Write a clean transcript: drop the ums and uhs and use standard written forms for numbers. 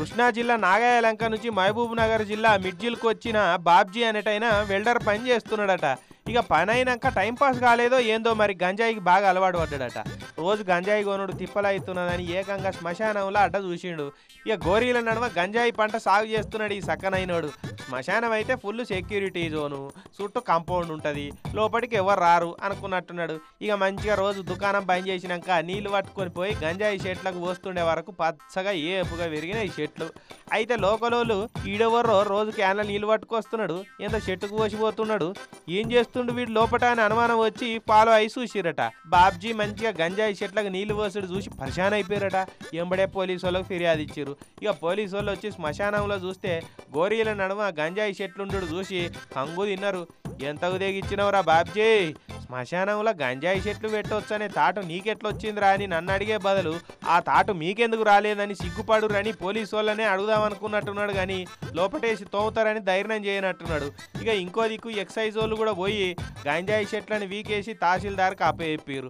కృష్ణా జిల్లా నాగాయలంక నుంచి మహబూబ్ నగర్ జిల్లా మిడ్జిల్కు వచ్చిన బాబ్జీ అనేటైన వెల్డర్ పని చేస్తున్నాడట. ఇక పని అయినాక టైంపాస్ కాలేదో ఏందో మరి గంజాయికి బాగా అలవాటు పడ్డాడట. రోజు గంజాయి కొనుడు తిప్పలవుతున్నదని ఏకంగా శ్మశానంలో అడ్డ చూసిండు. ఇక గోరీల నడుమ గంజాయి పంట సాగు చేస్తున్నాడు ఈ సక్కనైనోడు. శ్మశానం అయితే ఫుల్ సెక్యూరిటీ జోను, చుట్టూ కాంపౌండ్ ఉంటుంది, లోపలికి ఎవరు రారు అనుకున్నట్టున్నాడు. ఇక మంచిగా రోజు దుకాణం బంద్ చేసినాక నీళ్లు పట్టుకొని పోయి గంజాయి చెట్లకు పోస్తుండే వరకు పచ్చగా ఏపుగా విరిగిన ఈ చెట్లు. అయితే లోకలోళ్ళు ఈడెవర్రో రోజు క్యాన్ల నీళ్లు పట్టుకొస్తున్నాడు, ఎంత చెట్టుకు పోసిపోతున్నాడు, ఏం చేస్తుండు వీడు లోపట అని అనుమానం వచ్చి ఫాలో అయి చూసిరట. బాబ్జీ మంచిగా గంజాయి చెట్లకు నీళ్లు పోసుడు చూసి పరిశాన్ అయిపోయారట. ఎంబడే పోలీసు వాళ్ళకి ఫిర్యాదు ఇచ్చారు. ఇక పోలీసు వాళ్ళు వచ్చి శ్మశానంలో చూస్తే గోరీల నడుమ గంజాయి చెట్లుండు చూసి కంగు తిన్నారు. ఎంతకు తెగిచ్చినవరా బాబ్జీ, శ్మశానంలో గంజాయి చెట్లు పెట్టొచ్చనే తాటు నీకెట్లొచ్చిందిరా అని నన్ను అడిగే బదులు ఆ తాటు మీకెందుకు రాలేదని సిగ్గుపడురని పోలీసు వాళ్ళనే అడుగుదామనుకున్నట్టున్నాడు. కానీ లోపటేసి తోముతారని ధైర్యం చేయనట్టున్నాడు. ఇక ఇంకో దిక్కు ఎక్సైజ్ వాళ్ళు కూడా పోయి గంజాయి చెట్లను వీకేసి తహసీల్దార్కి అప్పచెప్పారు.